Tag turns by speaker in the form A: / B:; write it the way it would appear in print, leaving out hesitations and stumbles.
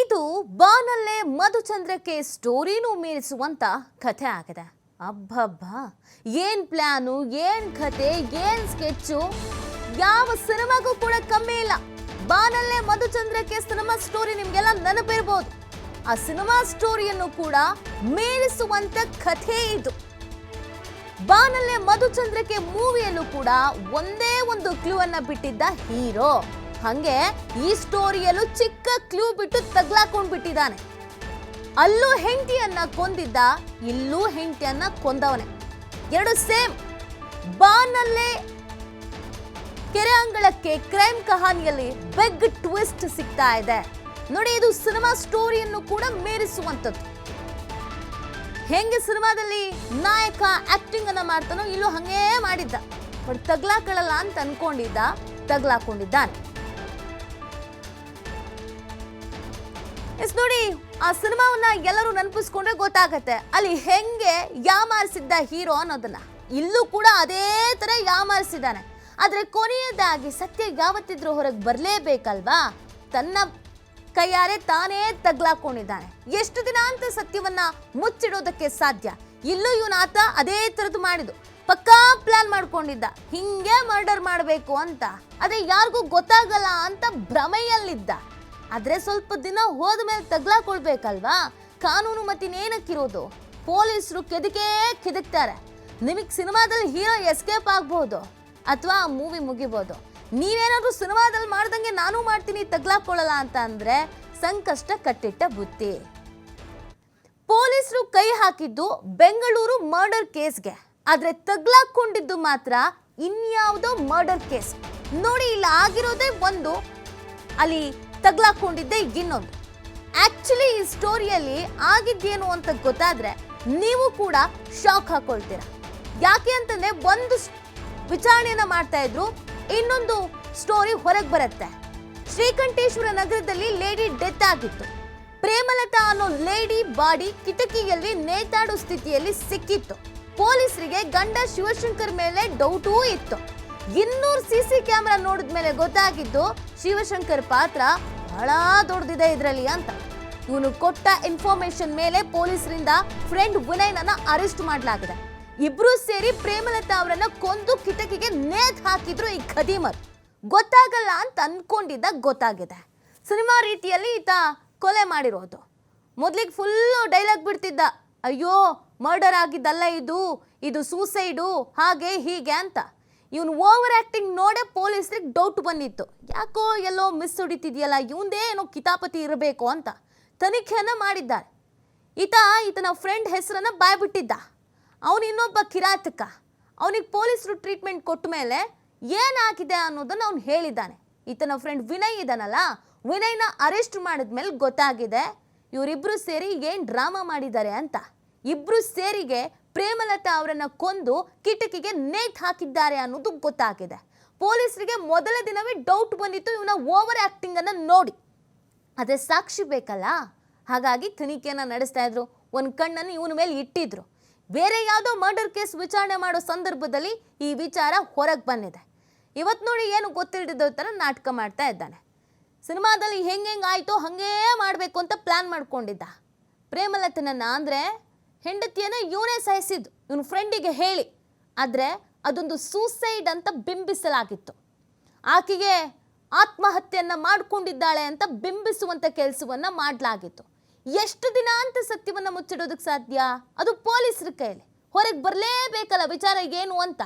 A: ಇದು ಬಾನಲ್ಲೇ ಮಧುಚಂದ್ರಕ್ಕೆ ಸ್ಟೋರಿನೂ ಮೀರಿಸುವಂತ ಕಥೆ ಆಗಿದೆ. ಅಬ್ಬಬ್ಬಾ, ಏನ್ ಪ್ಲಾನು, ಏನ್ ಕಥೆ, ಏನ್ ಸ್ಕೆಚ್ಚು, ಯಾವ ಸಿನಿಮಾಗೂ ಕೂಡ ಕಮ್ಮಿ ಇಲ್ಲ. ಬಾನಲ್ಲೇ ಮಧುಚಂದ್ರಕ್ಕೆ ಸಿನಿಮಾ ಸ್ಟೋರಿ ನಿಮ್ಗೆಲ್ಲ ನೆನಪಿರ್ಬೋದು. ಆ ಸಿನಿಮಾ ಸ್ಟೋರಿಯನ್ನು ಕೂಡ ಮೀರಿಸುವಂತ ಕಥೆ ಇದು. ಬಾನಲ್ಲೇ ಮಧುಚಂದ್ರಕ್ಕೆ ಮೂವಿಯಲ್ಲೂ ಕೂಡ ಒಂದೇ ಒಂದು ಕ್ಲೂ ಅನ್ನ ಬಿಟ್ಟಿದ್ದ ಹೀರೋ. ಹಂಗೆ ಈ ಸ್ಟೋರಿಯಲ್ಲೂ ಚಿಕ್ಕ ಕ್ಲೂ ಬಿಟ್ಟು ತಗ್ಲಾಕೊಂಡ್ ಬಿಟ್ಟಿದ್ದಾನೆ. ಅಲ್ಲೂ ಹೆಂಡತಿಯನ್ನ ಕೊಂದಿದ್ದ, ಇಲ್ಲೂ ಹೆಂಡತಿಯನ್ನ ಕೊಂದವನೆ. ಎರಡು ಸೇಮ್. ಬಾನಲ್ಲೇ ಕೆರೆ ಅಂಗಳಕ್ಕೆ ಕ್ರೈಮ್ ಕಹಾನಿಯಲ್ಲಿ ಬಿಗ್ ಟ್ವಿಸ್ಟ್ ಸಿಗ್ತಾ ಇದೆ ನೋಡಿ. ಇದು ಸಿನಿಮಾ ಸ್ಟೋರಿಯನ್ನು ಕೂಡ ಮೀರಿಸುವಂಥದ್ದು. ಹೆಂಗೆ ಸಿನಿಮಾದಲ್ಲಿ ನಾಯಕ ಆಕ್ಟಿಂಗ್ ಅನ್ನ ಮಾಡ್ತಾನೋ ಇಲ್ಲೂ ಹಂಗೇ ಮಾಡಿದ್ದ. ಬಟ್ ತಗ್ಲಾಕೊಳ್ಳಲ್ಲ ಅಂತ ಅನ್ಕೊಂಡಿದ್ದ, ತಗ್ಲಾಕೊಂಡಿದ್ದಾನೆ. ನೋಡಿ, ಆ ಸಿನಿಮಾವನ್ನ ಎಲ್ಲರೂ ನೆನಪಿಸ್ಕೊಂಡ್ರೆ ಗೊತ್ತಾಗತ್ತೆ ಅಲ್ಲಿ ಹೆಂಗೆ ಯಾಮಾರಿಸಿದ್ದ ಹೀರೋ ಅನ್ನೋದನ್ನ. ಇಲ್ಲೂ ಕೂಡ ಅದೇ ತರ ಯಾಮಾರಿಸಿದ್ದಾನೆ. ಆದ್ರೆ ಕೊನೆಯದಾಗಿ ಸತ್ಯ ಯಾವತ್ತಿದ್ರೂ ಹೊರಗೆ ಬರ್ಲೇಬೇಕಲ್ವಾ? ತನ್ನ ಕೈಯಾರೆ ತಾನೇ ತಗ್ಲಾಕೊಂಡಿದ್ದಾನೆ. ಎಷ್ಟು ದಿನ ಅಂತ ಸತ್ಯವನ್ನ ಮುಚ್ಚಿಡೋದಕ್ಕೆ ಸಾಧ್ಯ? ಇಲ್ಲೂ ಇವನಾತ ಅದೇ ತರದ್ದು ಮಾಡಿದ್ದು. ಪಕ್ಕಾ ಪ್ಲಾನ್ ಮಾಡ್ಕೊಂಡಿದ್ದ, ಹಿಂಗೆ ಮರ್ಡರ್ ಮಾಡಬೇಕು ಅಂತ. ಅದೇ ಯಾರಿಗೂ ಗೊತ್ತಾಗಲ್ಲ ಅಂತ ಭ್ರಮೆಯಲ್ಲಿದ್ದ. ಆದ್ರೆ ಸ್ವಲ್ಪ ದಿನ ಹೋದ ಮೇಲೆ ತಗ್ಲಾಕೊಳ್ಬೇಕಲ್ವಾ? ಕಾನೂನು ಮತ್ತಿನೇನಕ್ಕಿರೋದು? ಪೊಲೀಸರು ಕೆದಕ್ತಾರೆ. ನಿಮಗೆ ಸಿನಿಮಾದಲ್ಲಿ ಹೀರೋ ಎಸ್ಕೇಪ್ ಆಗ್ಬಹುದು ಅಥವಾ ಮೂವಿ ಮುಗಿಬಹುದು. ನೀವೇನಾದ್ರೂ ಸಿನಿಮಾದಲ್ಲಿ ಮಾಡ್ದಂಗೆ ನಾನು ಮಾಡ್ತೀನಿ, ತಗ್ಲಾಕೊಳ್ಳಲ್ಲ ಅಂತ ಅಂದ್ರೆ ಸಂಕಷ್ಟ ಕಟ್ಟಿಟ್ಟ ಬುತ್ತಿ. ಪೊಲೀಸರು ಕೈ ಹಾಕಿದ್ದು ಬೆಂಗಳೂರು ಮರ್ಡರ್ ಕೇಸ್ಗೆ, ಆದ್ರೆ ತಗ್ಲಾಕೊಂಡಿದ್ದು ಮಾತ್ರ ಇನ್ಯಾವುದೋ ಮರ್ಡರ್ ಕೇಸ್. ನೋಡಿ, ಇಲ್ಲಿ ಆಗಿರೋದೇ ಒಂದು, ಅಲ್ಲಿ ತಗ್ಲಾಕೊಂಡಿದ್ದೆ ಇನ್ನೊಂದು. ಆಕ್ಚುಲಿ ಈ ಸ್ಟೋರಿಯಲ್ಲಿ ಆಗಿದ್ದೇನು ಅಂತ ಗೊತ್ತಾದ್ರೆ ನೀವು ಕೂಡ ಶಾಕ್ ಹಾಕೊಳ್ತೀರ. ಯಾಕೆ ಅಂತಂದ್ರೆ ಒಂದು ವಿಚಾರಣೆಯನ್ನ ಮಾಡ್ತಾ ಇದ್ರು, ಇನ್ನೊಂದು ಸ್ಟೋರಿ ಹೊರಗೆ ಬರುತ್ತೆ. ಶ್ರೀಕಂಠೇಶ್ವರ ನಗರದಲ್ಲಿ ಲೇಡಿ ಡೆತ್ ಆಗಿತ್ತು. ಪ್ರೇಮಲತಾ ಅನ್ನೋ ಲೇಡಿ ಬಾಡಿ ಕಿಟಕಿಯಲ್ಲಿ ನೇತಾಡೋ ಸ್ಥಿತಿಯಲ್ಲಿ ಸಿಕ್ಕಿತ್ತು. ಪೊಲೀಸರಿಗೆ ಗಂಡ ಶಿವಶಂಕರ್ ಮೇಲೆ ಡೌಟೂ ಇತ್ತು. 200 ಸಿಸಿ ಕ್ಯಾಮೆರಾ ನೋಡಿದ ಮೇಲೆ ಗೊತ್ತಾಗಿದ್ದು ಶಿವಶಂಕರ್ ಪಾತ್ರ ಬಹಳ ದೊಡ್ಡದಿದೆ ಇದರಲ್ಲಿ ಅಂತ. ಇವನು ಕೊಟ್ಟ ಇನ್ಫಾರ್ಮೇಶನ್ ಮೇಲೆ ಪೊಲೀಸರಿಂದ ಫ್ರೆಂಡ್ ವಿನಯ್ನನ್ನ ಅರೆಸ್ಟ್ ಮಾಡಲಾಗಿದೆ. ಇಬ್ರು ಸೇರಿ ಪ್ರೇಮಲತಾ ಅವರನ್ನ ಕೊಂದು ಕಿಟಕಿಗೆ ನೇತ್ ಹಾಕಿದ್ರು ಈ ಖದೀಮರ್. ಗೊತ್ತಾಗಲ್ಲ ಅಂತ ಅನ್ಕೊಂಡಿದ್ದ, ಗೊತ್ತಾಗಿದೆ. ಸಿನಿಮಾ ರೀತಿಯಲ್ಲಿ ಈತ ಕೊಲೆ ಮಾಡಿರೋದು. ಮೊದ್ಲಿಗೆ ಫುಲ್ಲು ಡೈಲಾಗ್ ಬಿಡ್ತಿದ್ದ, ಅಯ್ಯೋ ಮರ್ಡರ್ ಆಗಿದ್ದಲ್ಲ ಇದು ಸೂಸೈಡು, ಹಾಗೆ ಹೀಗೆ ಅಂತ. ಇವನು ಓವರ್ ಆಕ್ಟಿಂಗ್ ನೋಡೇ ಪೊಲೀಸರಿಗೆ ಡೌಟ್ ಬಂದಿತ್ತು. ಯಾಕೋ ಎಲ್ಲೋ ಮಿಸ್ ಹೊಡಿತಿದ್ಯಲ್ಲ, ಇವಂದೇ ಏನೋ ಕಿತಾಪತಿ ಇರಬೇಕು ಅಂತ ತನಿಖೆಯನ್ನ ಮಾಡಿದ್ದಾರೆ. ಈತನ ಫ್ರೆಂಡ್ ಹೆಸರನ್ನ ಬಾಯ್ಬಿಟ್ಟಿದ್ದ. ಅವನು ಇನ್ನೊಬ್ಬ ಕಿರಾತಕ. ಅವನಿಗೆ ಪೊಲೀಸರು ಟ್ರೀಟ್ಮೆಂಟ್ ಕೊಟ್ಟ ಮೇಲೆ ಏನಾಗಿದೆ ಅನ್ನೋದನ್ನ ಅವ್ನು ಹೇಳಿದ್ದಾನೆ. ಈತನ ಫ್ರೆಂಡ್ ವಿನಯ್ ಇದಾನಲ್ಲ, ವಿನಯ್ನ ಅರೆಸ್ಟ್ ಮಾಡಿದ್ಮೇಲೆ ಗೊತ್ತಾಗಿದೆ ಇವರಿಬ್ರು ಸೇರಿ ಏನ್ ಡ್ರಾಮಾ ಮಾಡಿದ್ದಾರೆ ಅಂತ. ಇಬ್ರು ಸೇರಿಗೆ ಪ್ರೇಮಲತಾ ಅವರನ್ನ ಕೊಂದು ಕಿಟಕಿಗೆ ನೇತ್ ಹಾಕಿದ್ದಾರೆ ಅನ್ನೋದು ಗೊತ್ತಾಗಿದೆ. ಪೊಲೀಸರಿಗೆ ಮೊದಲ ದಿನವೇ ಡೌಟ್ ಬಂದಿತ್ತು ಇವನ ಓವರ್ ಆಕ್ಟಿಂಗ್ ಅನ್ನ ನೋಡಿ. ಅದೇ ಸಾಕ್ಷಿ ಬೇಕಲ್ಲ, ಹಾಗಾಗಿ ತನಿಖೆಯನ್ನ ನಡೆಸ್ತಾ ಇದ್ರು. ಒಂದು ಕಣ್ಣನ್ನು ಇವನ ಮೇಲೆ ಇಟ್ಟಿದ್ರು. ಬೇರೆ ಯಾವುದೋ ಮರ್ಡರ್ ಕೇಸ್ ವಿಚಾರಣೆ ಮಾಡೋ ಸಂದರ್ಭದಲ್ಲಿ ಈ ವಿಚಾರ ಹೊರಗೆ ಬಂದಿದೆ. ಇವತ್ತು ನೋಡಿ, ಏನು ಗೊತ್ತಿಲ್ಲದ ಥರ ನಾಟಕ ಮಾಡ್ತಾ ಇದ್ದಾನೆ. ಸಿನಿಮಾದಲ್ಲಿ ಹೆಂಗಾಯ್ತೋ ಹಂಗೇ ಮಾಡಬೇಕು ಅಂತ ಪ್ಲಾನ್ ಮಾಡ್ಕೊಂಡಿದ್ದ. ಪ್ರೇಮಲತನನ್ನ ಅಂದರೆ ಹೆಂಡತಿಯನ್ನ ಇವನೇ ಸಾಯಿಸಿದ್ದು ಇವನು ಫ್ರೆಂಡಿಗೆ ಹೇಳಿ. ಆದರೆ ಅದೊಂದು ಸೂಸೈಡ್ ಅಂತ ಬಿಂಬಿಸಲಾಗಿತ್ತು. ಆಕೆಗೆ ಆತ್ಮಹತ್ಯೆಯನ್ನ ಮಾಡಿಕೊಂಡಿದ್ದಾಳೆ ಅಂತ ಬಿಂಬಿಸುವಂಥ ಕೆಲಸವನ್ನ ಮಾಡಲಾಗಿತ್ತು. ಎಷ್ಟು ದಿನ ಅಂತ ಸತ್ಯವನ್ನ ಮುಚ್ಚಿಡೋದಕ್ಕೆ ಸಾಧ್ಯ? ಅದು ಪೊಲೀಸರ ಕೈಯಲ್ಲಿ. ಹೊರಗೆ ಬರಲೇಬೇಕಲ್ಲ ವಿಚಾರ ಏನು ಅಂತ.